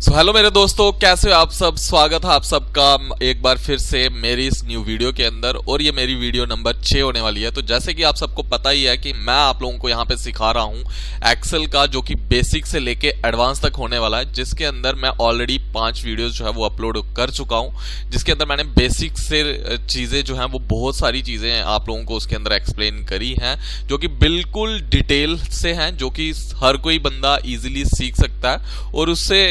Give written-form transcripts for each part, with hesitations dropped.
Hello मेरे दोस्तों, कैसे हो आप सब। स्वागत है आप सबका एक बार फिर से मेरी इस न्यू वीडियो के अंदर। और ये मेरी वीडियो नंबर 6 होने वाली है। तो जैसे कि आप सबको पता ही है कि मैं आप लोगों को यहाँ पे सिखा रहा हूँ एक्सेल का, जो कि बेसिक से लेके एडवांस तक होने वाला है, जिसके अंदर मैं ऑलरेडी 5 वीडियोस जो है वो अपलोड कर चुका हूँ, जिसके अंदर मैंने बेसिक से चीज़ें जो हैं वो बहुत सारी चीज़ें आप लोगों को उसके अंदर एक्सप्लेन करी हैं, जो कि बिल्कुल डिटेल से हैं, जो कि हर कोई बंदा ईजिली सीख सकता है और उससे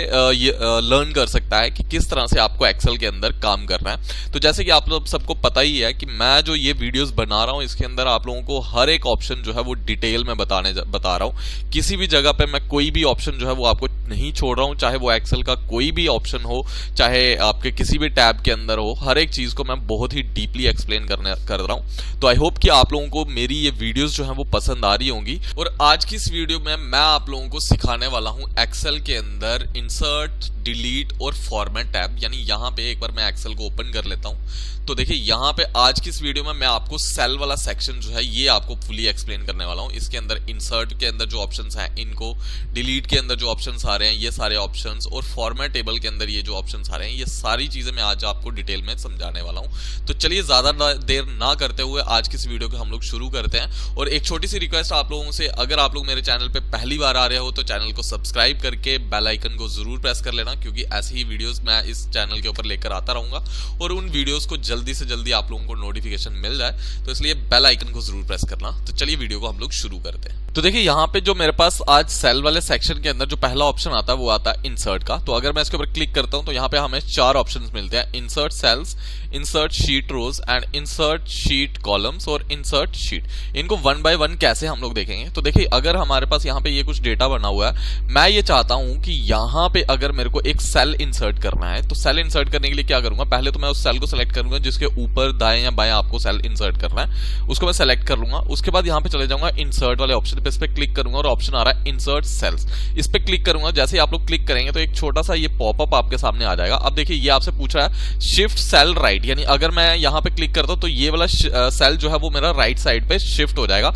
लर्न कर सकता है कि किस तरह से आपको एक्सेल के अंदर काम करना है। तो जैसे कि आप लोग सबको पता ही है कि मैं जो ये वीडियोस बना रहा हूँ, इसके अंदर आप लोगों को हर एक ऑप्शन जो है वो डिटेल में बता रहा हूँ। किसी भी जगह पे मैं कोई भी ऑप्शन जो है वो आपको नहीं छोड़ रहा हूँ, चाहे वो एक्सेल का कोई भी ऑप्शन हो, चाहे आपके किसी भी टैब के अंदर हो, हर एक चीज को मैं बहुत ही डीपली एक्सप्लेन कर रहा हूँ। तो आई होप कि आप लोगों को मेरी ये वीडियोस जो है वो पसंद आ रही होंगी। और आज की इस वीडियो में मैं आप लोगों को सिखाने वाला हूँ एक्सेल के अंदर इंसर्ट, डिलीट और फॉर्मेट टैब। यानी यहाँ पे एक बार मैं एक्सेल को ओपन कर लेता हूँ। तो देखिए यहाँ पे आज की इस वीडियो में मैं आपको सेल वाला सेक्शन जो है ये आपको फुली एक्सप्लेन करने वाला हूँ। इसके अंदर इंसर्ट के अंदर जो ऑप्शंस हैं इनको, डिलीट के अंदर जो ऑप्शंस आ रहे हैं ये सारे ऑप्शंस, और फॉर्मेट टेबल के अंदर ये जो ऑप्शंस आ रहे हैं, ये सारी चीजें मैं आज आपको डिटेल में समझाने वाला हूँ। तो चलिए ज्यादा देर ना करते हुए आज की इस वीडियो को हम लोग शुरू करते हैं। और एक छोटी सी रिक्वेस्ट आप लोगों से, अगर आप लोग मेरे चैनल पे पहली बार आ रहे हो तो चैनल को सब्सक्राइब करके बेल आइकन को जरूर प्रेस कर लेना, क्योंकि ऐसी ही वीडियोस मैं इस चैनल के ऊपर लेकर आता रहूंगा और उन वीडियोस को जल्दी से जल्दी आप लोगों को नोटिफिकेशन मिल जाए, तो इसलिए बेल आइकन को जरूर प्रेस करना। तो चलिए वीडियो को हम लोग शुरू करते हैं। तो देखिए यहाँ पे जो मेरे पास आज सेल वाले सेक्शन के अंदर जो पहला ऑप्शन आता है वो आता है इंसर्ट का। तो अगर मैं इसके ऊपर क्लिक करता हूँ तो यहाँ पे हमें 4 ऑप्शंस मिलते हैं: insert cells, insert sheet rows and insert sheet columns और इंसर्ट शीट। इनको 1 बाय 1 कैसे हम लोग देखेंगे। तो देखिए अगर हमारे पास यहाँ पे ये कुछ डेटा बना हुआ है, मैं ये चाहता हूँ कि यहाँ पे अगर मेरे को एक सेल इंसर्ट करना है, तो सेल इंसर्ट करने के लिए क्या करूंगा, पहले तो मैं उस सेल को सेलेक्ट करूंगा जिसके ऊपर दाएं या बाएं आपको सेल इंसर्ट करना है, उसको मैं सेलेक्ट कर लूंगा। उसके बाद यहाँ पे चले जाऊंगा इंसर्ट वाले ऑप्शन पे, इस पे क्लिक करूंगा और ऑप्शन आ रहा है इंसर्ट सेल्स, इस पे क्लिक करूंगा। जैसे आप लोग क्लिक करेंगे तो एक छोटा सा ये पॉपअप आपके सामने आ जाएगा। अब देखिए ये आपसे पूछ रहा है शिफ्ट सेल राइट, यानी अगर मैं यहाँ पे क्लिक करता हूँ तो ये वाला सेल जो है वो मेरा राइट साइड पे शिफ्ट हो जाएगा।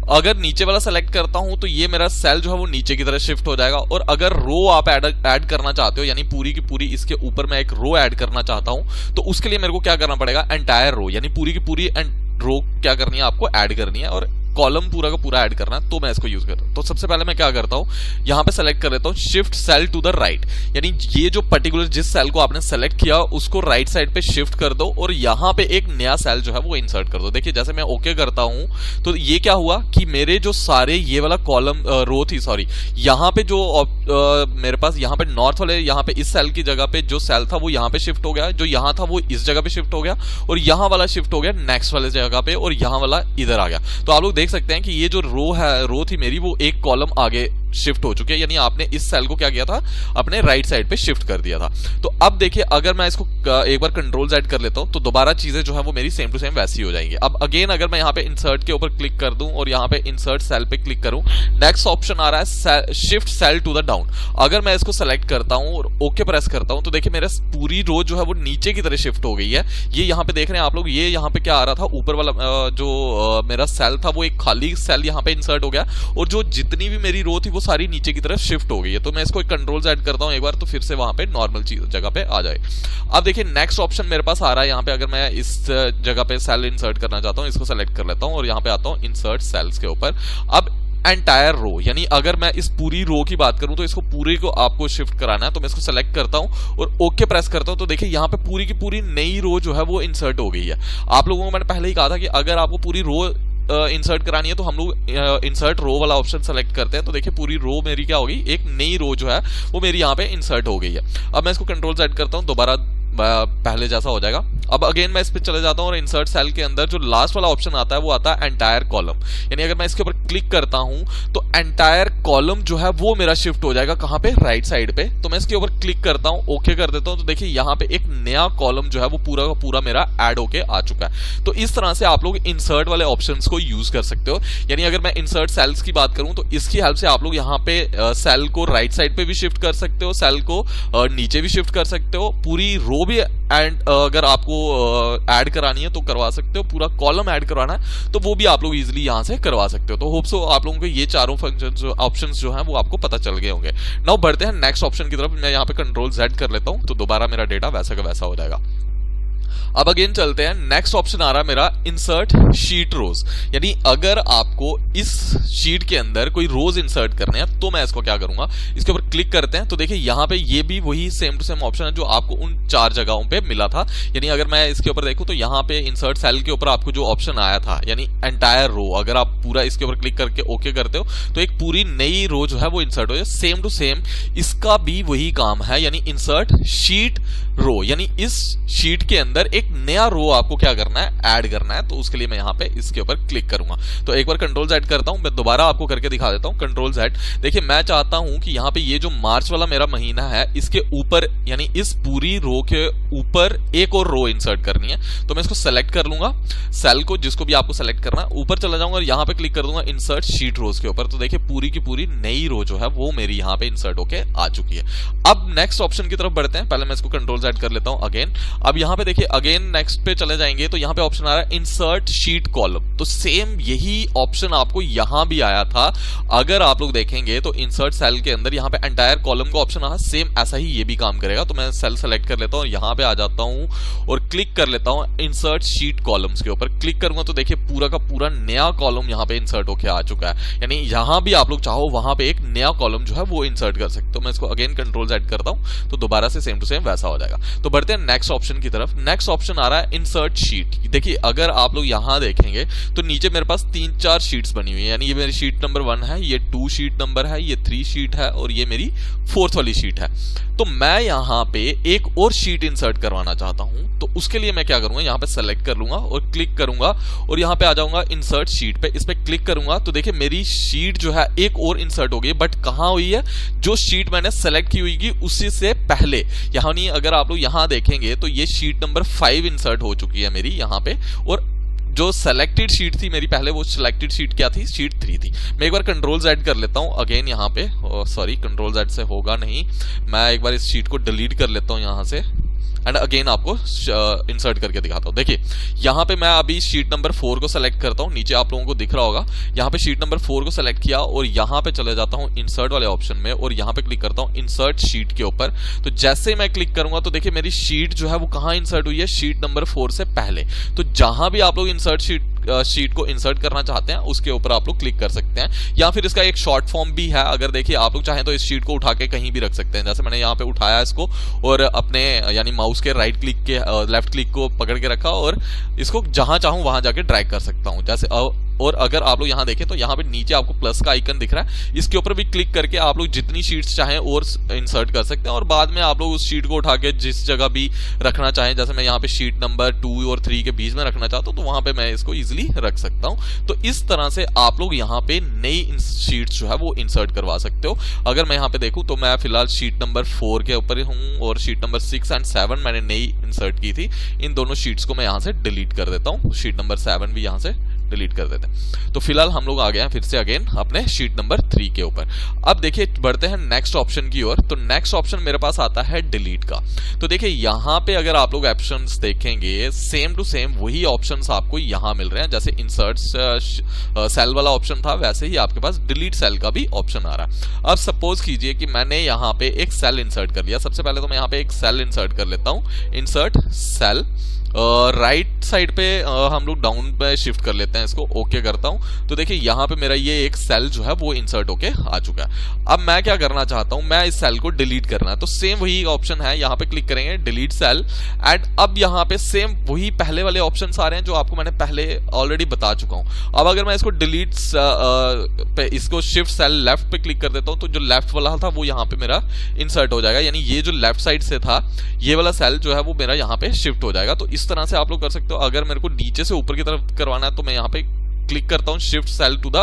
अगर नीचे वाला सेलेक्ट करता हूं तो ये मेरा सेल जो है वो नीचे की तरफ शिफ्ट हो जाएगा। और अगर रो आप ऐड करना चाहते हो, यानी पूरी की पूरी इसके ऊपर मैं एक रो ऐड करना चाहता हूं, तो उसके लिए मेरे को क्या करना पड़ेगा, एंटायर रो, यानी पूरी की पूरी रो क्या करनी है, आपको ऐड करनी है और कॉलम पूरा का पूरा ऐड करना है। तो मैं इसको यूज करता हूं। तो सबसे पहले मैं क्या करता हूं, यहां पे सेलेक्ट कर लेता हूं shift cell to the right, यानी ये जो पर्टिकुलर जिस सेल को आपने सेलेक्ट किया उसको राइट साइड पे शिफ्ट कर दो और यहां पे एक नया सेल जो है वो इंसर्ट कर दो। देखिए जैसे मैं ओके करता हूं तो ये क्या हुआ कि मेरे जो सारे ये वाला कॉलम रो थी, सॉरी, यहां पे जो मेरे पास यहाँ पे नॉर्थ वाले, यहाँ पे इस सेल की जगह पे जो सेल था वो यहाँ पे शिफ्ट हो गया, जो यहाँ था वो इस जगह पे शिफ्ट हो गया, और यहाँ वाला शिफ्ट हो गया नेक्स्ट वाले जगह पे, और यहाँ वाला इधर आ गया। तो आप लोग देख सकते हैं कि ये जो रो थी मेरी, वो एक कॉलम आगे शिफ्ट हो चुकी है, यानी आपने इस सेल को क्या किया था, अपने राइट साइड पे शिफ्ट कर दिया था। तो अब देखिए अगर मैं इसको एक बार कंट्रोल Z कर लेता हूं तो दोबारा चीजें जो है वो मेरी सेम टू सेम वैसी हो जाएंगी। अब अगेन अगर मैं यहाँ पे इंसर्ट के ऊपर क्लिक कर दूं और यहाँ पे इंसर्ट सेल पे क्लिक करूं, नेक्स्ट ऑप्शन आ रहा है shift cell to the down. अगर मैं इसको सेलेक्ट करता हूं और ओके प्रेस करता हूं तो देखिए मेरा पूरी रो जो है वो नीचे की तरह शिफ्ट हो गई है। ये यहाँ पे देख रहे हैं आप लोग, ये यहाँ पे क्या आ रहा था, ऊपर वाला जो मेरा सेल था वो एक खाली सेल यहाँ पे इंसर्ट हो गया, और जो जितनी भी मेरी रो थी वो सारी नीचे की तरफ शिफ्ट हो गई है। तो मैं इसको कंट्रोल Z करता हूं एक बार, तो फिर से वहां पे नॉर्मल चीज जगह पे आ जाए। अब देखिए नेक्स्ट ऑप्शन मेरे पास आ रहा है यहाँ पे, अगर मैं इस जगह पे सेल इंसर्ट करना चाहता हूं, इसको सेलेक्ट कर लेता हूं और यहाँ पे आता हूं इंसर्ट सेल्स के ऊपर। अब एंटायर रो, यानी अगर मैं इस पूरी रो की बात करूं तो इसको पूरे को आपको शिफ्ट कराना है, तो मैं इसको सेलेक्ट करता हूं और ओके प्रेस करता हूं। तो देखिए यहाँ पे पूरी की पूरी नई रो जो है वो इंसर्ट हो गई है। आप लोगों को मैंने पहले ही कहा था कि अगर आपको पूरी रो इंसर्ट करानी है तो हम लोग इंसर्ट रो वाला ऑप्शन सेलेक्ट करते हैं। तो देखिए पूरी रो मेरी क्या होगी, एक नई रो जो है वो मेरी यहाँ पे इंसर्ट हो गई है। अब मैं इसको कंट्रोल Z करता हूँ, दोबारा पहले जैसा हो जाएगा। अब अगेन मैं इस पे चले जाता हूँ और इंसर्ट सेल के अंदर जो लास्ट वाला ऑप्शन आता है वो आता है एंटायर कॉलम, यानी अगर मैं इसके ऊपर क्लिक करता हूँ तो एंटायर कॉलम जो है वो मेरा शिफ्ट हो जाएगा, कहाँ पे, राइट साइड पे। तो मैं इसके ऊपर क्लिक करता हूँ, ओके कर देता हूँ, तो देखिए यहाँ पे एक नया कॉलम जो है वो पूरा का पूरा मेरा ऐड होके आ चुका है। तो इस तरह से आप लोग इंसर्ट वाले ऑप्शन को यूज कर सकते हो। यानी अगर मैं इंसर्ट सेल्स की बात करूं तो इसकी हेल्प से आप लोग यहाँ पे सेल को राइट साइड पे भी शिफ्ट कर सकते हो, सेल को नीचे भी शिफ्ट कर सकते हो, पूरी रो भी एंड अगर आपको वो ऐड करानी है तो करवा सकते हो, पूरा कॉलम ऐड करवाना है तो वो भी आप लोग इजीली यहाँ से करवा सकते हो। तो होप सो आप लोगों को ये चारों फंक्शन ऑप्शंस जो हैं वो आपको पता चल गए होंगे। नाउ बढ़ते हैं नेक्स्ट ऑप्शन की तरफ। मैं यहाँ पे कंट्रोल Z कर लेता हूँ तो दोबारा मेरा डेटा वैसा का वैसा हो जाएगा। अब अगेन चलते हैं, नेक्स्ट ऑप्शन आ रहा है मेरा इंसर्ट शीट रोज, यानी अगर आपको इस शीट के अंदर कोई रोज इंसर्ट करने हैं तो मैं इसको क्या करूंगा, इसके ऊपर क्लिक करते हैं तो देखिए यहाँ पे ये भी वही सेम टू सेम ऑप्शन है जो आपको उन 4 जगहों पे मिला था। यानी अगर मैं इसके ऊपर देखूं तो यहाँ पे इंसर्ट सेल के ऊपर आपको जो ऑप्शन आया था यानी एंटायर रो, अगर आप पूरा इसके ऊपर क्लिक करके ओके करते हो तो एक पूरी नई रो जो है वो इंसर्ट हो जाए। सेम टू सेम इसका भी वही काम है, यानी इंसर्ट शीट रो, यानी इस शीट के अंदर एक नया रो आपको क्या करना है, ऐड करना है। तो उसके लिए मैं यहाँ पे इसके ऊपर क्लिक करूंगा। तो एक बार कंट्रोल Z करता हूं, मैं दोबारा आपको करके दिखा देता हूं। कंट्रोल Z, देखिए मैं चाहता हूं कि यहाँ पे ये जो मार्च वाला मेरा महीना है इसके ऊपर यानी इस पूरी रो के ऊपर एक और रो इंसर्ट करनी है। तो मैं इसको सेलेक्ट कर लूंगा, सेल को जिसको भी आपको सेलेक्ट करना है, ऊपर चला जाऊंगा और यहाँ पे क्लिक कर दूंगा इंसर्ट शीट रोज के ऊपर। तो देखिए पूरी की पूरी नई रो जो है वो मेरी यहाँ पे इंसर्ट होके आ चुकी है। अब नेक्स्ट ऑप्शन की तरफ बढ़ते हैं, पहले मैं इसको कंट्रोल Z कर लेता हूं अगेन। अब यहाँ पे देखिए अगेन नेक्स्ट पे चले जाएंगे तो यहाँ पे ऑप्शन आ रहा है इंसर्ट शीट कॉलम। तो सेम यही ऑप्शन आपको यहाँ भी आया था। अगर आप लोग देखेंगे तो इंसर्ट सेल के अंदर यहाँ पे एंटायर कॉलम का ऑप्शन आया, सेम ऐसा ही ये भी काम करेगा। तो मैं सेल सेलेक्ट कर लेता हूँ, यहाँ पे आ जाता हूँ और क्लिक कर लेता हूँ इंसर्ट शीट कॉलम्स के ऊपर। क्लिक करूंगा तो देखिए पूरा का पूरा नया कॉलम यहाँ पे इंसर्ट होके आ चुका है। यानी यहाँ भी आप लोग चाहो वहां पे एक नया कॉलम जो है वो इंसर्ट कर सकते हो। मैं इसको अगेन कंट्रोल Z करता हूँ तो दोबारा से सेम टू सेम वैसा हो जाएगा। तो बढ़ते हैं नेक्स्ट ऑप्शन की तरफ। नेक्स्ट ऑप्शन आ रहा है इंसर्ट शीट। देखिए अगर आप लोग यहाँ देखेंगे तो नीचे मेरे पास 3-4 शीट्स बनी हुई है, यानी ये मेरी शीट नंबर 1 है, ये 2 शीट नंबर है, ये 3 शीट है और ये मेरी 4th वाली शीट है। तो मैं यहाँ पे एक और शीट इंसर्ट करवाना चाहता हूं तो उसके लिए मैं क्या करूंगा, यहाँ पे सेलेक्ट कर लूंगा और क्लिक करूंगा और यहाँ पे आ जाऊंगा इंसर्ट शीट पे। इस पे क्लिक करूंगा तो देखिए मेरी शीट जो है एक और इंसर्ट हो गई, बट कहाँ हुई है, जो शीट मैंने सेलेक्ट की हुई उसी से पहले। यानी अगर आप लोग यहाँ देखेंगे तो ये शीट नंबर 5 इंसर्ट हो चुकी है मेरी यहाँ पे, और जो सेलेक्टेड शीट थी मेरी पहले, वो सिलेक्टेड शीट क्या थी, शीट 3 थी। मैं एक बार कंट्रोल Z कर लेता हूं अगेन यहाँ पे, सॉरी कंट्रोल Z से होगा नहीं, मैं एक बार इस शीट को डिलीट कर लेता हूं यहाँ से एंड अगेन आपको इंसर्ट करके दिखाता हूँ। देखिए यहाँ पे मैं अभी शीट नंबर 4 को सेलेक्ट करता हूँ, नीचे आप लोगों को दिख रहा होगा, यहाँ पे शीट नंबर 4 को सेलेक्ट किया और यहाँ पे चले जाता हूँ इंसर्ट वाले ऑप्शन में और यहाँ पे क्लिक करता हूँ इंसर्ट शीट के ऊपर। तो जैसे मैं क्लिक करूंगा तो देखिए मेरी शीट जो है वो कहाँ इंसर्ट हुई है, शीट नंबर 4 से पहले। तो जहां भी आप लोग इंसर्ट शीट को इंसर्ट करना चाहते हैं उसके ऊपर आप लोग क्लिक कर सकते हैं, या फिर इसका एक शॉर्ट फॉर्म भी है। अगर देखिए आप लोग चाहें तो इस शीट को उठा के कहीं भी रख सकते हैं, जैसे मैंने यहाँ पे उठाया इसको और अपने यानी माउस के राइट क्लिक के लेफ्ट क्लिक को पकड़ के रखा और इसको जहां चाहूं वहां जाके ड्रैग कर सकता हूं जैसे। और अगर आप लोग यहाँ देखें तो यहाँ पे नीचे आपको प्लस का आइकन दिख रहा है, इसके ऊपर भी क्लिक करके आप लोग जितनी शीट्स चाहें और इंसर्ट कर सकते हैं और बाद में आप लोग उस शीट को उठा के जिस जगह भी रखना चाहें, जैसे मैं यहाँ पे शीट नंबर 2 और 3 के बीच में रखना चाहता हूँ तो वहां पे मैं इसको इजीली रख सकता हूँ। तो इस तरह से आप लोग यहाँ पे नई शीट्स जो है वो इंसर्ट करवा सकते हो। अगर मैं यहाँ पे देखूँ तो मैं फिलहाल शीट नंबर 4 के ऊपर हूँ और शीट नंबर 6 एंड 7 मैंने नई इंसर्ट की थी। इन दोनों शीट्स को मैं यहाँ से डिलीट कर देता हूँ, शीट नंबर 7 भी यहाँ से डिलीट कर देते हैं। तो फिलहाल हम लोग आ गए हैं फिर से अगेन अपने शीट नंबर 3 के ऊपर। अब देखिए बढ़ते हैं नेक्स्ट ऑप्शन की ओर। तो नेक्स्ट ऑप्शन मेरे पास आता है डिलीट का। तो देखिए यहाँ पे अगर आप लोग ऑप्शंस देखेंगे सेम टू सेम वही ऑप्शंस आपको यहाँ मिल रहे हैं, जैसे इंसर्ट सेल वाला ऑप्शन था वैसे ही आपके पास डिलीट सेल का भी ऑप्शन आ रहा है। अब सपोज कीजिए कि मैंने यहाँ पे एक सेल इंसर्ट कर लिया। सबसे पहले तो मैं यहाँ पे एक सेल इंसर्ट कर लेता हूँ, इंसर्ट सेल। राइट साइड पे हम लोग डाउन पे शिफ्ट कर लेते हैं इसको, ओके करता हूं तो देखिए यहाँ पे मेरा ये एक सेल जो है वो इंसर्ट होके आ चुका है। अब मैं क्या करना चाहता हूं, मैं इस सेल को डिलीट करना है। तो सेम वही ऑप्शन है, यहाँ पे क्लिक करेंगे डिलीट सेल एंड अब यहाँ पे सेम वही पहले वाले ऑप्शन आ रहे हैं जो आपको मैंने पहले ऑलरेडी बता चुका हूँ। अब अगर मैं इसको डिलीट पे इसको शिफ्ट सेल लेफ्ट पे क्लिक कर देता हूँ तो जो लेफ्ट वाला था वो यहाँ पे मेरा इंसर्ट हो जाएगा, यानी ये जो लेफ्ट साइड से था ये वाला सेल जो है वो मेरा यहाँ पे शिफ्ट हो जाएगा। तो इस तरह से आप लोग कर सकते हो। अगर मेरे को नीचे से ऊपर की तरफ करवाना है तो मैं यहाँ पे क्लिक करता हूँ shift cell to the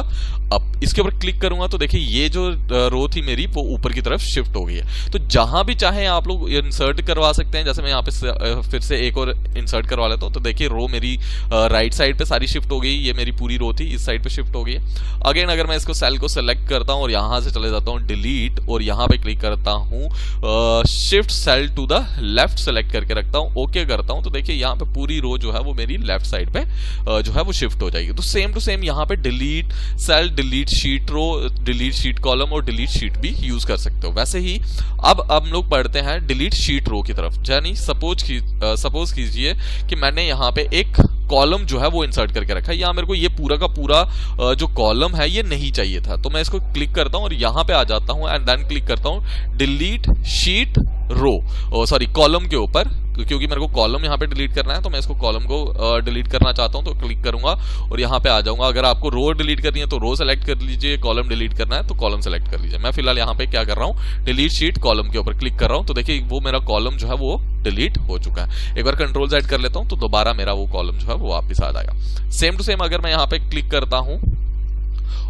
up. इसके ऊपर क्लिक करूंगा तो देखिए ये जो रो थी मेरी वो ऊपर की तरफ शिफ्ट हो गई है। तो जहां भी चाहे आप लोग इंसर्ट करवा सकते हैं। जैसे मैं यहाँ पे फिर से एक और इंसर्ट करवा लेता हूँ, तो देखिए रो मेरी राइट साइड पे सारी शिफ्ट हो गई। ये मेरी पूरी रो थी, इस साइड पे शिफ्ट हो गई है। अगेन अगर मैं इसको सेल को सेलेक्ट करता हूँ और यहाँ से चले जाता हूँ डिलीट और यहाँ पे क्लिक करता हूँ shift cell to the left select करके रखता हूँ, ओके करता हूँ, तो देखिए यहाँ पे पूरी रो जो है वो मेरी लेफ्ट साइड पे जो है वो शिफ्ट हो जाएगी। तो सेम टू सेम यहाँ पे डिलीट सेल, डिलीट शीट रो, डिलीट शीट कॉलम और डिलीट शीट भी यूज कर सकते हो। वैसे ही अब हम लोग पढ़ते हैं डिलीट शीट रो की तरफ। यानी सपोज कीजिए कि मैंने यहाँ पे एक कॉलम जो है वो इंसर्ट करके रखा है। यहाँ मेरे को ये पूरा का पूरा जो कॉलम है ये नहीं चाहिए था, तो मैं इसको क्लिक करता हूँ और यहाँ पे आ जाता हूँ एंड देन क्लिक करता हूँ डिलीट शीट रो, सॉरी कॉलम के ऊपर, क्योंकि मेरे को कॉलम यहाँ पे डिलीट करना है तो मैं इसको कॉलम को डिलीट करना चाहता हूँ, तो क्लिक करूंगा और यहाँ पे आ जाऊंगा। अगर आपको रो डिलीट करनी है तो रो सेलेक्ट कर लीजिए, कॉलम डिलीट करना है तो कॉलम सेलेक्ट कर लीजिए। मैं फिलहाल यहाँ पे क्या कर रहा हूँ, डिलीट शीट कॉलम के ऊपर क्लिक कर रहा हूँ, तो देखिए वो मेरा कॉलम जो है वो डिलीट हो चुका है। एक बार कंट्रोल Z कर लेता हूँ तो दोबारा मेरा वो कॉलम जो है वो वापस आ जाएगा। सेम टू सेम अगर मैं यहाँ पे क्लिक करता हूँ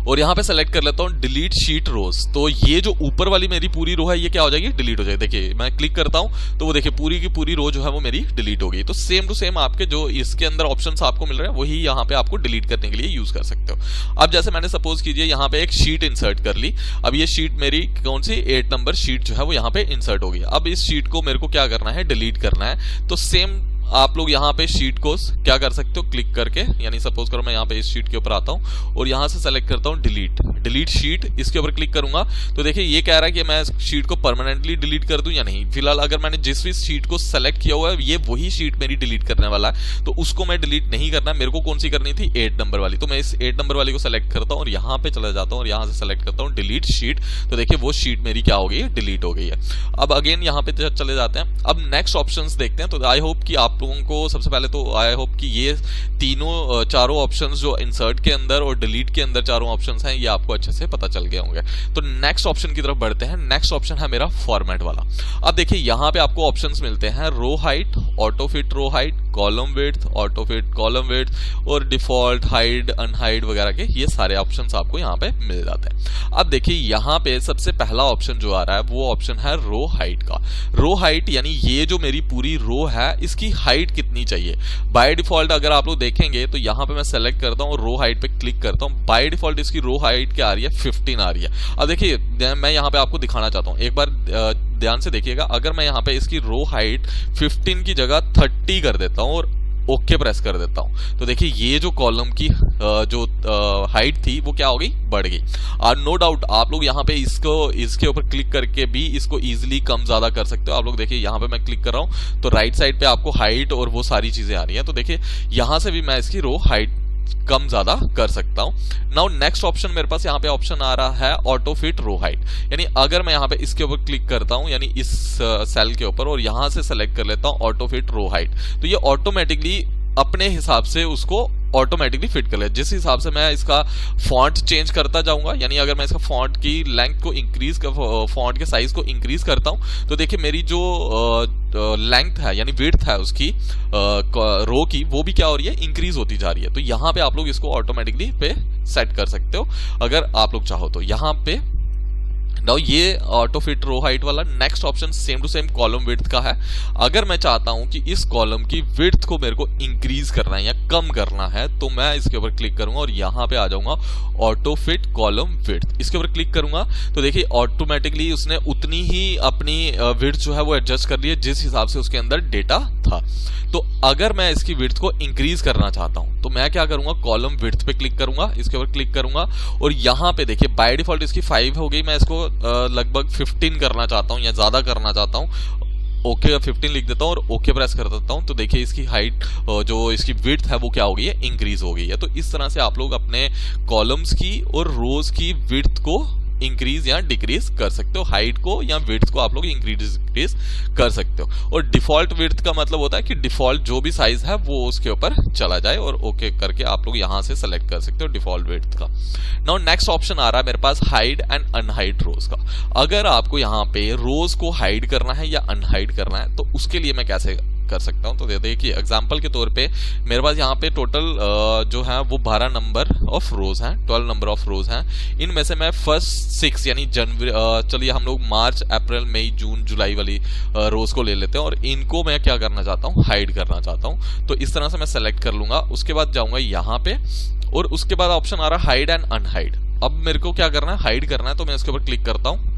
और यहाँ पे सेलेक्ट कर लेता हूँ डिलीट शीट रोज, तो ये जो ऊपर वाली मेरी पूरी रो है ये क्या हो जाएगी, डिलीट हो जाएगी। देखिए मैं क्लिक करता हूँ तो वो देखिए पूरी की पूरी रो जो है वो मेरी डिलीट हो गई। तो सेम टू सेम आपके जो इसके अंदर ऑप्शंस आपको मिल रहे हैं वही यहाँ पे आपको डिलीट करने के लिए यूज कर सकते हो। अब जैसे मैंने सपोज कीजिए यहाँ पे एक शीट इंसर्ट कर ली। अब ये शीट मेरी कौन सी 8 नंबर शीट जो है वो यहाँ पे इंसर्ट हो गई। अब इस शीट को मेरे को क्या करना है, डिलीट करना है। तो सेम आप लोग यहाँ पे शीट को क्या कर सकते हो, क्लिक करके, यानी सपोज करो मैं यहाँ पे इस शीट के ऊपर आता हूँ और यहाँ से सेलेक्ट करता हूँ डिलीट शीट, इसके ऊपर क्लिक करूंगा तो देखिए ये कह रहा है कि मैं शीट को परमानेंटली डिलीट कर दूं या नहीं। फिलहाल अगर मैंने जिस भी शीट को सेलेक्ट किया हुआ है ये वही शीट मेरी डिलीट करने वाला है, तो उसको मैं डिलीट नहीं करना। मेरे को कौन सी करनी थी, 8 नंबर वाली, तो मैं इस 8 नंबर वाली को सेलेक्ट करता हूँ और यहाँ पे चला जाता हूँ और यहाँ से सेलेक्ट करता हूँ डिलीट शीट, तो देखिए वो शीट मेरी क्या हो गई है, डिलीट हो गई है। अब अगेन यहाँ पे चले जाते हैं। अब नेक्स्ट ऑप्शंस देखते हैं। तो आई होप कि आप लोगों को सबसे पहले तो आई होप कि ये चारों ऑप्शंस जो इंसर्ट के अंदर और डिलीट के अंदर चारों ऑप्शंस हैं ये आपको अच्छे से पता चल गए होंगे। तो नेक्स्ट ऑप्शन की तरफ बढ़ते हैं। नेक्स्ट ऑप्शन है मेरा फॉर्मेट वाला। अब देखिए यहाँ पे आपको ऑप्शंस मिलते हैं row height, auto fit row height, column width, auto fit column width और डिफॉल्ट हाइड, अनहाइड वगैरह के ये सारे ऑप्शंस आपको यहाँ पे मिल जाते हैं। अब देखिए यहाँ पे सबसे पहला ऑप्शन जो आ रहा है वो ऑप्शन है रो हाइट का। रो हाइट यानी ये जो मेरी पूरी रो है इसकी हाइट कितनी चाहिए। बाय डिफॉल्ट अगर आप लोग देखेंगे तो यहाँ पे मैं सेलेक्ट करता हूँ, रो हाइट पे क्लिक करता हूँ, बाय डिफॉल्ट इसकी रो हाइट क्या आ रही है, 15 आ रही है। अब देखिए मैं यहाँ पे आपको दिखाना चाहता हूँ, एक बार ध्यान से देखिएगा। अगर मैं यहाँ पे इसकी रो हाइट 15 की जगह 30 कर देता हूँ और ओके प्रेस कर देता हूं तो देखिए ये जो कॉलम की जो हाइट थी वो क्या हो गई, बढ़ गई। और नो डाउट आप लोग यहाँ पे इसके ऊपर क्लिक करके भी इसको इजीली कम ज्यादा कर सकते हो। आप लोग देखिए यहाँ पे मैं क्लिक कर रहा हूँ तो राइट साइड पे आपको हाइट और वो सारी चीजें आ रही हैं। तो देखिए यहाँ से भी मैं इसकी रो हाइट कम ज्यादा कर सकता हूं। नाउ नेक्स्ट ऑप्शन मेरे पास यहाँ पे ऑप्शन आ रहा है ऑटो फिट रो हाइट, यानी अगर मैं यहाँ पे इसके ऊपर क्लिक करता हूं यानी इस सेल के ऊपर और यहाँ से सेलेक्ट कर लेता हूं ऑटो फिट रो हाइट, तो ये ऑटोमेटिकली अपने हिसाब से उसको ऑटोमेटिकली फिट कर ले। जिस हिसाब से मैं इसका फॉन्ट चेंज करता जाऊंगा, यानी अगर मैं इसका फॉन्ट की लेंथ को इंक्रीज फॉन्ट के साइज को इंक्रीज करता हूं तो देखिए मेरी जो लेंथ है यानी विड्थ है उसकी रो की वो भी क्या हो रही है, इंक्रीज होती जा रही है। तो यहाँ पे आप लोग इसको ऑटोमेटिकली पे सेट कर सकते हो अगर आप लोग चाहो तो। यहाँ पे नाउ ये ऑटो फिट रो हाइट वाला। Next option same to same column width का है। अगर मैं चाहता हूं कि इस कॉलम की विड्थ को मेरे को इंक्रीज करना है या कम करना है तो मैं इसके ऊपर क्लिक करूंगा और यहां पे आ जाऊंगा ऑटो फिट कॉलम विड्थ, इसके ऊपर क्लिक करूंगा तो देखिए ऑटोमेटिकली उसने उतनी ही अपनी विड्थ जो है वो एडजस्ट कर ली है जिस हिसाब से उसके अंदर डेटा था। तो अगर मैं इसकी विड्थ को इंक्रीज करना चाहता हूं तो मैं क्या करूंगा, कॉलम विड्थ पे क्लिक करूंगा, इसके ऊपर क्लिक करूंगा और यहां पे देखिए बाय डिफॉल्ट इसकी 5 हो गई, मैं इसको लगभग 15 करना चाहता हूं या ज्यादा करना चाहता हूं। ओके 15 लिख देता हूं और ओके प्रेस कर देता हूं तो देखिए इसकी हाइट जो इसकी विड्थ है वो क्या हो गई है, इंक्रीज हो गई है। तो इस तरह से आप लोग अपने कॉलम्स की और रोज की विड्थ को इंक्रीज या डिक्रीज कर सकते हो, हाइट को या विड्थ को आप लोग इंक्रीज डिक्रीज कर सकते हो। और डिफॉल्ट विड्थ का मतलब होता है कि डिफॉल्ट जो भी साइज है वो उसके ऊपर चला जाए और ओके करके आप लोग यहां से सेलेक्ट कर सकते हो डिफॉल्ट विड्थ का। नाउ नेक्स्ट ऑप्शन आ रहा है मेरे पास हाइड एंड अनहाइड रोज का। अगर आपको यहाँ पे रोज को हाइड करना है या अनहाइड करना है तो उसके लिए मैं कैसे कर सकता हूं, तो देखिए एग्जांपल के तौर पे मेरे पास यहाँ पे टोटल जो है वो 12 नंबर ऑफ रोज हैं, 12 नंबर ऑफ रोज हैं। इनमें से मैं फर्स्ट 6 यानी जनवरी, चलिए हम लोग मार्च, अप्रैल, मई, जून, जुलाई वाली रोज को ले लेते हैं और इनको मैं क्या करना चाहता हूँ, हाइड करना चाहता हूँ। तो इस तरह से मैं सेलेक्ट कर लूंगा। उसके बाद जाऊंगा यहाँ पे और उसके बाद ऑप्शन आ रहा है हाइड एंड अनहाइड। अब मेरे को क्या करना है, हाइड करना है। तो मैं इसके ऊपर क्लिक करता हूँ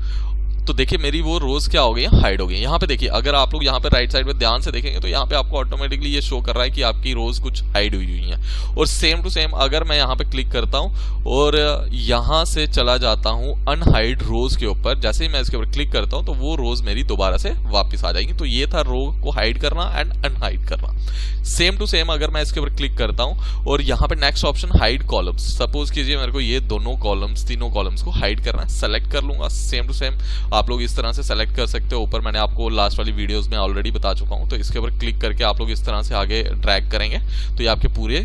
तो देखिए मेरी वो रोज क्या हो गई है, हाइड हो गई। यहाँ पे देखिए, अगर आप लोग यहाँ पे राइट साइड में ध्यान से देखेंगे तो यहाँ पे आपको ऑटोमेटिकली ये शो कर रहा है कि आपकी रोज कुछ हाइड हुई है। और सेम टू सेम अगर मैं यहाँ पे क्लिक करता हूँ और यहाँ से चला जाता हूँ अनहाइड रोज के ऊपर, जैसे ही मैं इसके ऊपर क्लिक करता हूँ तो वो रोज मेरी दोबारा से वापस आ जाएगी। तो ये था रो को हाइड करना एंड अनहाइड करना। सेम टू सेम अगर मैं इसके ऊपर क्लिक करता हूँ और यहाँ पे next option hide columns, suppose कीजिए मेरे को ये दोनों कॉलम्स, तीनों कॉलम्स को हाइड करना है, सेलेक्ट कर लूंगा। सेम टू सेम आप लोग इस तरह से सेलेक्ट कर सकते हो। ऊपर मैंने आपको लास्ट वाली वीडियोस में ऑलरेडी बता चुका हूं। तो इसके ऊपर क्लिक करके आप लोग इस तरह से आगे ड्रैग करेंगे तो ये आपके पूरे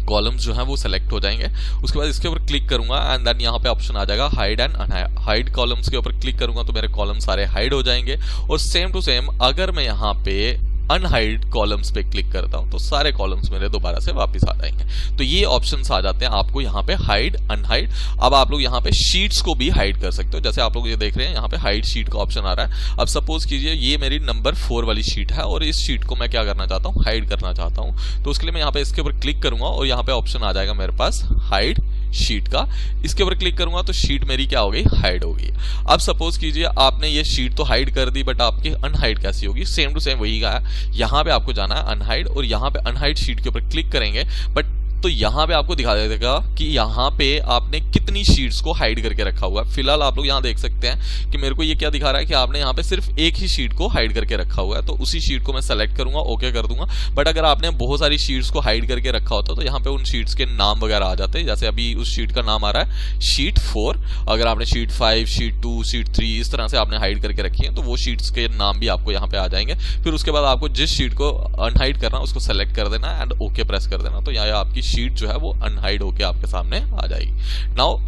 कॉलम्स जो हैं वो सेलेक्ट हो जाएंगे। उसके बाद इसके ऊपर क्लिक करूंगा एंड देन यहाँ पे ऑप्शन आ जाएगा हाइड एंड अनहाइड कॉलम्स के ऊपर क्लिक करूंगा तो मेरे कॉलम सारे हाइड हो जाएंगे। और सेम टू सेम अगर मैं यहाँ पे अनहाइड कॉलम्स पे क्लिक करता हूं तो सारे कॉलम्स मेरे दोबारा से वापस आ जाएंगे। तो ये ऑप्शंस आ जाते हैं आपको यहाँ पे हाइड, अनहाइड। अब आप लोग यहाँ पे शीट्स को भी हाइड कर सकते हो। जैसे आप लोग ये देख रहे हैं यहाँ पे हाइड शीट का ऑप्शन आ रहा है। अब सपोज कीजिए ये मेरी नंबर 4 वाली शीट है और इस शीट को मैं क्या करना चाहता हूँ, हाइड करना चाहता हूँ। तो उसके लिए मैं यहाँ पे इसके ऊपर क्लिक करूंगा और यहाँ पे ऑप्शन आ जाएगा मेरे पास हाइड शीट का। इसके ऊपर क्लिक करूंगा तो शीट मेरी क्या हो गई, हाइड हो गई। अब सपोज कीजिए आपने ये शीट तो हाइड कर दी बट आपकी अनहाइड कैसी होगी, सेम टू सेम वही का। यहाँ पे आपको जाना है अनहाइड और यहाँ पे अनहाइड शीट के ऊपर क्लिक करेंगे बट तो यहाँ पे आपको दिखा देगा कि यहाँ पे आपने कितनी शीट्स को हाइड करके रखा हुआ है। फिलहाल आप लोग यहाँ देख सकते हैं कि मेरे को ये क्या दिखा रहा है कि आपने यहाँ पे सिर्फ एक ही शीट को हाइड करके रखा हुआ है। तो उसी शीट को मैं सेलेक्ट करूंगा, ओके कर दूंगा। बट अगर आपने बहुत सारी शीट्स को हाइड करके रखा होता तो यहाँ पे उन शीट्स के नाम वगैरह आ जाते हैं। जैसे अभी उस शीट का नाम आ रहा है शीट 4। अगर आपने शीट 5, शीट 2, शीट 3 इस तरह से आपने हाइड करके रखी है तो वो शीट्स के नाम भी आपको यहाँ पे आ जाएंगे। फिर उसके बाद आपको जिस शीट को अनहाइड करना उसको सेलेक्ट कर देना एंड ओके प्रेस कर देना। तो यहाँ आपकी शीट जो है वो अनहाइड होके आपके सामने आ जाएगी। नाउ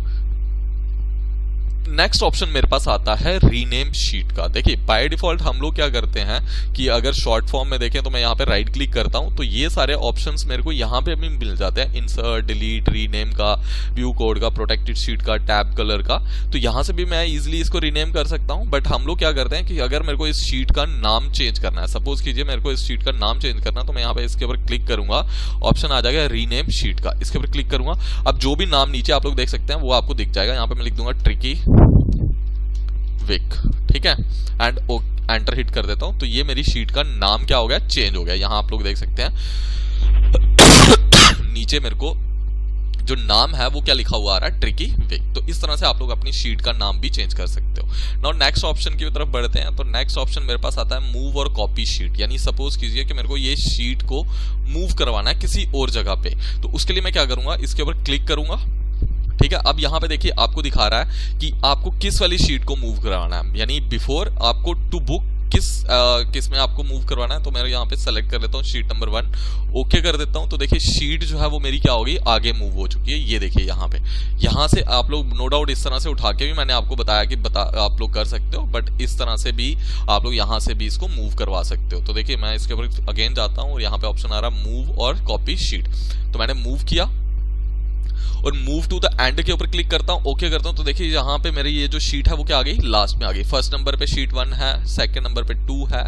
नेक्स्ट ऑप्शन मेरे पास आता है रीनेम शीट का। देखिए बाय डिफॉल्ट हम लोग क्या करते हैं कि अगर शॉर्ट फॉर्म में देखें तो मैं यहाँ पे राइट क्लिक करता हूँ तो ये सारे ऑप्शंस मेरे को यहाँ पे भी मिल जाते हैं, इंसर्ट, डिलीट, रीनेम का, व्यू कोड का, प्रोटेक्टेड शीट का, टैब कलर का। तो यहाँ से भी मैं इजिली इसको रीनेम कर सकता हूँ। बट हम लोग क्या करते हैं कि अगर मेरे को इस शीट का नाम चेंज करना है, सपोज कीजिए मेरे को इस शीट का नाम चेंज करना है तो मैं यहाँ पे इसके ऊपर क्लिक करूंगा, ऑप्शन आ जाएगा रीनेम शीट का, इसके ऊपर क्लिक करूंगा। अब जो भी नाम नीचे आप लोग देख सकते हैं वो आपको दिख जाएगा। यहाँ पे मैं लिख दूंगा ट्रिकी विक, ठीक है, एंड एंटर हिट कर देता हूं तो ये मेरी शीट का नाम क्या हो गया, चेंज हो गया। यहां आप लोग देख सकते हैं नीचे मेरे को जो नाम है वो क्या लिखा हुआ आ रहा है, ट्रिकी विक। तो इस तरह से आप लोग अपनी शीट का नाम भी चेंज कर सकते हो। नाउ नेक्स्ट ऑप्शन की तरफ बढ़ते हैं। तो नेक्स्ट ऑप्शन मेरे पास आता है मूव और कॉपी शीट। यानी सपोज कीजिए कि मेरे को ये शीट को मूव करवाना है किसी और जगह पे, तो उसके लिए मैं क्या करूंगा, इसके ऊपर क्लिक करूंगा, ठीक है। अब यहाँ पे देखिए आपको दिखा रहा है कि आपको किस वाली शीट को मूव करवाना है, यानी बिफोर आपको टू बुक किस में आपको मूव करवाना है। तो मैं यहाँ पे सेलेक्ट कर लेता हूँ शीट नंबर 1, ओके कर देता हूँ। तो देखिए शीट जो है वो मेरी क्या होगी, आगे मूव हो चुकी है। ये देखिए यहाँ पे, यहाँ से आप लोग नो डाउट इस तरह से उठा के भी मैंने आपको बताया कि आप लोग कर सकते हो, बट इस तरह से भी आप लोग यहाँ से भी इसको मूव करवा सकते हो। तो देखिए मैं इसके ऊपर अगेन जाता हूँ और यहाँ पे ऑप्शन आ रहा है मूव और कॉपी शीट। तो मैंने मूव किया और मूव टू द एंड के ऊपर क्लिक करता हूं, ओके करता हूं। तो देखिए यहाँ पे मेरी ये जो शीट है वो क्या आ गई, लास्ट में आ गई। फर्स्ट नंबर पे शीट 1 है, सेकंड नंबर पे 2 है,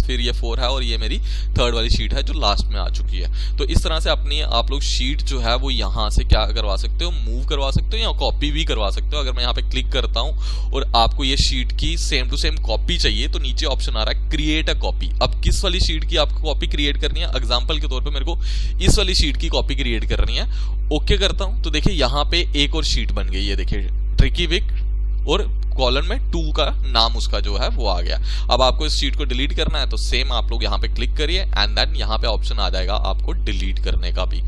फिर ये 4 है और ये मेरी थर्ड वाली शीट है जो लास्ट में आ चुकी है। तो इस तरह से अपनी आप लोग शीट जो है वो यहाँ से क्या करवा सकते हो, मूव करवा सकते हो या कॉपी भी करवा सकते हो। अगर मैं यहाँ पे क्लिक करता हूँ और आपको ये शीट की सेम टू सेम कॉपी चाहिए तो नीचे ऑप्शन आ रहा है क्रिएट अ कॉपी। अब किस वाली शीट की आपको कॉपी क्रिएट करनी है, एग्जाम्पल के तौर पर मेरे को इस वाली शीट की कॉपी क्रिएट करनी है, ओके करता हूँ। तो देखिए यहाँ पे एक और शीट बन गई है, देखिए ट्रिकी विक, और कॉलम में 2 का नाम उसका जो है वो आ गया। अब आपको इस शीट को डिलीट करना है तो सेम आप लोग यहाँ पे क्लिक करिए एंड देन यहाँ पे ऑप्शन आ जाएगा आपको डिलीट करने का भी।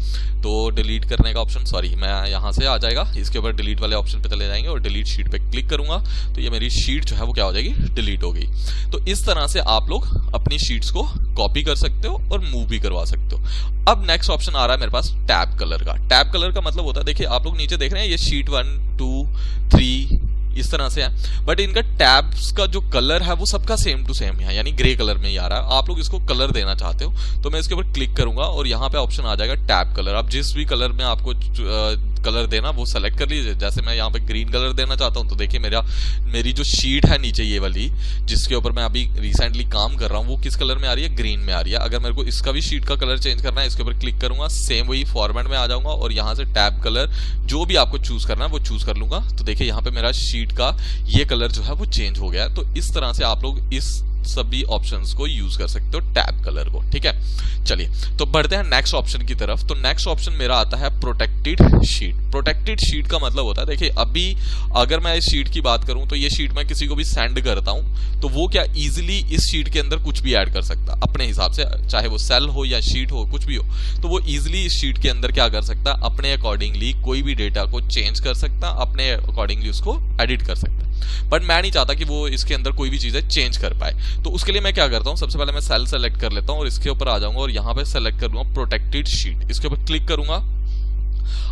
तो डिलीट करने का ऑप्शन, सॉरी, मैं यहाँ से आ जाएगा, इसके ऊपर डिलीट वाले ऑप्शन पे चले जाएंगे और डिलीट शीट पे क्लिक करूंगा तो ये मेरी शीट जो है वो क्या हो जाएगी, डिलीट हो गई। तो इस तरह से आप लोग अपनी शीट्स को कॉपी कर सकते हो और मूव भी करवा सकते हो। अब नेक्स्ट ऑप्शन आ रहा है मेरे पास टैब कलर का। टैब कलर का मतलब होता है, देखिए आप लोग नीचे देख रहे हैं ये शीट 1, 2, 3 इस तरह से है, बट इनका टैब्स का जो कलर है वो सबका सेम टू सेम है, यानी ग्रे कलर में ही आ रहा है। आप लोग इसको कलर देना चाहते हो तो मैं इसके ऊपर क्लिक करूंगा और यहाँ पे ऑप्शन आ जाएगा टैब कलर। अब जिस भी कलर में आपको कलर देना वो सेलेक्ट कर लीजिए। जैसे मैं यहाँ पे ग्रीन कलर देना चाहता हूँ तो देखिए मेरी जो शीट है नीचे ये वाली जिसके ऊपर मैं अभी रिसेंटली काम कर रहा हूँ वो किस कलर में आ रही है, ग्रीन में आ रही है। अगर मेरे को इसका भी शीट का कलर चेंज करना है इसके ऊपर क्लिक करूंगा, सेम वही फॉर्मेट में आ जाऊंगा और यहाँ से टैब कलर जो भी आपको चूज करना है वो चूज कर लूंगा। तो देखिए यहाँ पे मेरा शीट का ये कलर जो है वो चेंज हो गया है। तो इस तरह से आप लोग इस सभी ऑप्शंस को यूज कर सकते हो टैब कलर को, ठीक है। चलिए तो बढ़ते हैं नेक्स्ट ऑप्शन की तरफ। तो नेक्स्ट ऑप्शन मेरा आता है प्रोटेक्टेड शीट। प्रोटेक्टेड शीट का मतलब होता है, देखिए अभी अगर मैं इस शीट की बात करूं तो ये शीट मैं किसी को भी सेंड करता हूं तो वो क्या इजीली इस शीट के अंदर कुछ भी ऐड कर सकता अपने हिसाब से, चाहे वो सेल हो या शीट हो कुछ भी हो, तो वो इजीली इस शीट के अंदर क्या कर सकता है, अपने अकॉर्डिंगली कोई भी डेटा को चेंज कर सकता, अपने अकॉर्डिंगली उसको एडिट कर सकता। बट मैं नहीं चाहता कि वो इसके अंदर कोई भी चीजें चेंज कर पाए, तो उसके लिए मैं क्या करता हूं, सबसे पहले मैं सेल सेलेक्ट कर लेता हूं और इसके ऊपर आ जाऊंगा और यहाँ पे सेलेक्ट कर लूंगा प्रोटेक्टेड शीट। इसके ऊपर क्लिक करूंगा।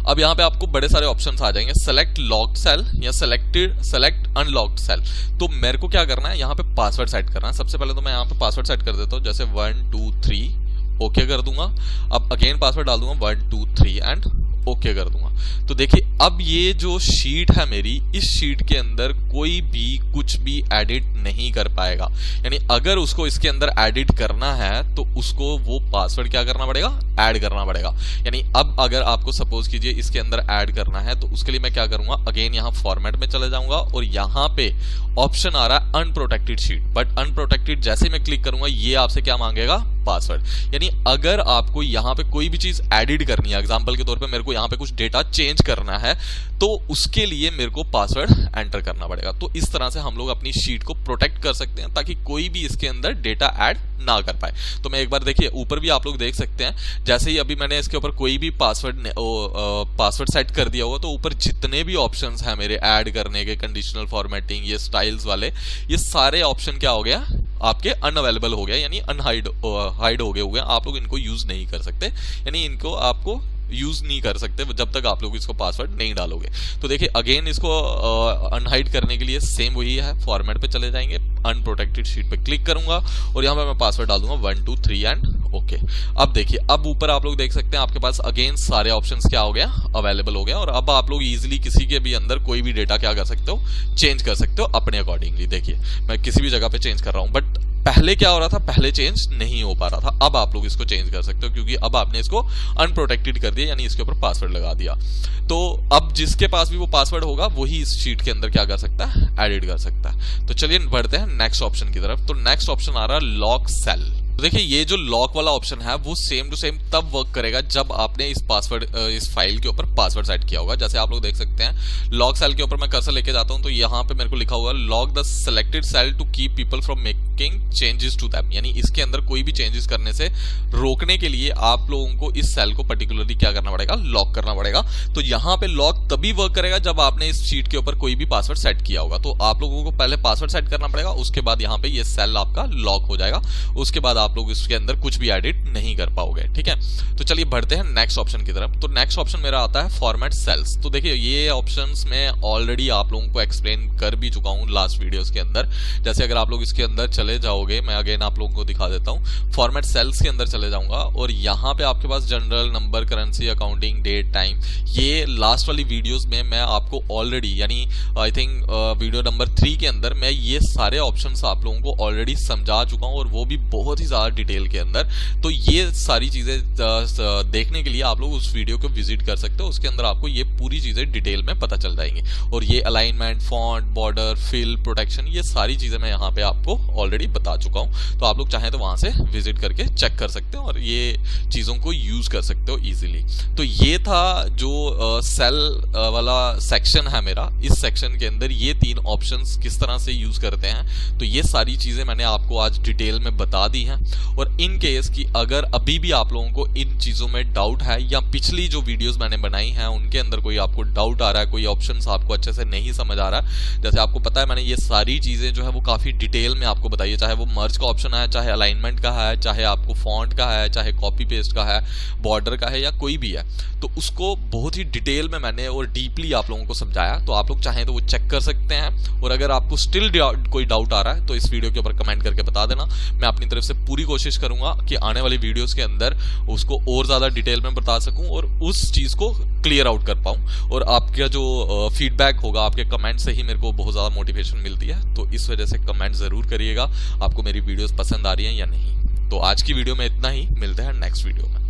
अब यहाँ पे आपको बड़े सारे ऑप्शंस आ जाएंगे, सेलेक्ट लॉक्ड सेल या सेलेक्ट अनलॉक्ड सेल। तो मेरे को क्या करना है, यहाँ पे पासवर्ड सेट करना है। सबसे पहले तो मैं यहाँ पे पासवर्ड सेट कर देता हूँ, जैसे 1 2 3 ओके कर दूंगा। अब अगेन पासवर्ड डाल दूंगा 1 2 3 एंड ओके कर दूंगा। तो देखिए अब ये जो शीट है मेरी, इस शीट के अंदर कोई भी कुछ भी एडिट नहीं कर पाएगा। यानी अगर उसको इसके अंदर एडिट करना है तो उसको वो पासवर्ड क्या करना पड़ेगा, ऐड करना पड़ेगा। यानी अब अगर आपको सपोज कीजिए इसके अंदर ऐड करना है तो उसके लिए मैं क्या करूंगा, अगेन यहाँ फॉर्मेट में चले जाऊंगा और यहाँ पे ऑप्शन आ रहा है अनप्रोटेक्टेड शीट। बट अनप्रोटेक्टेड जैसे मैं क्लिक करूंगा ये आपसे क्या मांगेगा, पासवर्ड। यानी अगर आपको यहाँ पे कोई भी चीज एडिट करनी है, एग्जांपल के तौर पे मेरे को यहाँ पे कुछ डेटा चेंज करना है तो उसके लिए मेरे को पासवर्ड एंटर करना पड़ेगा। तो इस तरह से हम लोग अपनी शीट को प्रोटेक्ट कर सकते हैं ताकि कोई भी इसके अंदर डेटा ऐड ना कर पाए। तो मैं एक बार देखिए ऊपर भी आप लोग देख सकते हैं, जैसे ही अभी मैंने इसके ऊपर कोई भी पासवर्ड सेट कर दिया होगा तो ऊपर जितने भी ऑप्शंस हैं मेरे ऐड करने के, कंडीशनल फॉर्मेटिंग, ये स्टाइल्स वाले, ये सारे ऑप्शन क्या हो गया, आपके अनअवेलेबल हो गया, यानी हाइड हो गए। आप लोग इनको यूज नहीं कर सकते, यानी इनको आपको यूज नहीं कर सकते जब तक आप लोग इसको पासवर्ड नहीं डालोगे। तो देखिए अगेन इसको अनहाइड करने के लिए सेम वही है, फॉर्मेट पे चले जाएंगे, अनप्रोटेक्टेड शीट पे क्लिक करूंगा और यहाँ पे मैं पासवर्ड डाल दूंगा 1 2 3 एंड ओके। अब देखिए अब ऊपर आप लोग देख सकते हैं आपके पास अगेन सारे ऑप्शंस क्या हो गया, अवेलेबल हो गया। और अब आप लोग इजीली किसी के भी अंदर कोई भी डेटा क्या कर सकते हो, चेंज कर सकते हो अपने अकॉर्डिंगली। देखिए मैं किसी भी जगह पे चेंज कर रहा हूँ, बट पहले क्या हो रहा था, पहले चेंज नहीं हो पा रहा था। अब आप लोग इसको चेंज कर सकते हो क्योंकि अब आपने इसको अनप्रोटेक्टेड कर दिया, यानी इसके ऊपर पासवर्ड लगा दिया। तो अब जिसके पास भी वो पासवर्ड होगा वही इस शीट के अंदर क्या कर सकता है, एडिट कर सकता है। तो चलिए बढ़ते हैं नेक्स्ट ऑप्शन की तरफ। तो नेक्स्ट ऑप्शन आ रहा है लॉक सेल। तो देखिए ये जो लॉक वाला ऑप्शन है वो सेम टू सेम तब वर्क करेगा जब आपने इस फाइल के ऊपर पासवर्ड सेट किया होगा। जैसे आप लोग देख सकते हैं लॉक सेल के ऊपर मैं कर्सर लेके जाता हूं तो यहाँ पे मेरे को लिखा हुआ है lock the selected cell to keep people from making changes to them. यानी इसके अंदर कोई भी चेंजेस करने से रोकने के लिए आप लोगों को इस सेल को पर्टिकुलरली क्या करना पड़ेगा, लॉक करना पड़ेगा। तो यहाँ पे लॉक तभी वर्क करेगा जब आपने इस शीट के ऊपर कोई भी पासवर्ड सेट किया होगा। तो आप लोगों को पहले पासवर्ड सेट करना पड़ेगा, उसके बाद यहाँ पे ये सेल आपका लॉक हो जाएगा, उसके बाद आप लोग इसके अंदर कुछ भी एडिट नहीं कर पाओगे, ठीक है। तो चलिए बढ़ते हैं नेक्स्ट ऑप्शन की तरफ। तो नेक्स्ट ऑप्शन मेरा आता है फॉर्मेट सेल्स। तो देखिए ये ऑप्शंस मैं ऑलरेडी आप लोगों को एक्सप्लेन कर भी चुका हूं लास्ट वीडियोस के अंदर। जैसे अगर आप लोग इसके अंदर चले जाओगे, मैं अगेन आप लोगों को दिखा देता हूं, फॉर्मेट सेल्स के अंदर चले जाऊंगा और यहाँ पे आपके पास general, number, currency, accounting, date, time, ये लास्ट वाली वीडियोस में मैं आपको ऑलरेडी यानी आई थिंक वीडियो नंबर 3 के अंदर मैं ये सारे ऑप्शंस आप लोगों को ऑलरेडी समझा चुका हूं और वो भी बहुत ही ज्यादा डिटेल के अंदर। तो ये सारी चीजें देखने के लिए आप लोग उस वीडियो को विजिट कर सकते हो, उसके अंदर आपको ये पूरी चीजें डिटेल में पता चल जाएंगी। और ये alignment, font, border, fill, protection, ये सारी चीजें मैं यहाँ पे आपको ऑलरेडी बता चुका हूँ। तो आप लोग चाहें तो वहां से विजिट करके चेक कर सकते हो और ये चीजों को यूज कर सकते हो इजीली। तो ये था जो सेल वाला सेक्शन है मेरा। इस सेक्शन के अंदर ये 3 ऑप्शंस किस तरह से यूज करते हैं, तो ये सारी चीजें मैंने आपको आज डिटेल में बता दी हैं। और इन केस की अगर अभी भी आप लोगों को इन चीजों में डाउट है या पिछली जो वीडियोस मैंने बनाई हैं उनके अंदर कोई आपको डाउट आ रहा है, कोई ऑप्शंस आपको अच्छे से नहीं समझ आ रहा है, जैसे आपको पता है मैंने ये सारी चीजें जो है वो काफी डिटेल में आपको बताइए, चाहे वो मर्ज का ऑप्शन है, चाहे अलाइनमेंट का है, चाहे आपको फॉन्ट का है, चाहे कॉपी पेस्ट का है, बॉर्डर का है, या कोई भी है, तो उसको बहुत ही डिटेल में मैंने और डीपली आप लोगों को समझाया। तो आप लोग चाहें तो वो चेक कर सकते हैं, और अगर आपको स्टिल कोई डाउट आ रहा है तो इस वीडियो के ऊपर कमेंट करके बता देना। मैं अपनी तरफ से पूरी कोशिश करूंगा कि आने वाली वीडियोस के अंदर उसको और ज़्यादा डिटेल में बता सकूं और उस चीज़ को क्लियर आउट कर पाऊं। और आपका जो फीडबैक होगा, आपके कमेंट से ही मेरे को बहुत ज़्यादा मोटिवेशन मिलती है, तो इस वजह से कमेंट ज़रूर करिएगा आपको मेरी वीडियोस पसंद आ रही हैं या नहीं। तो आज की वीडियो में इतना ही, मिलते हैं नेक्स्ट वीडियो में।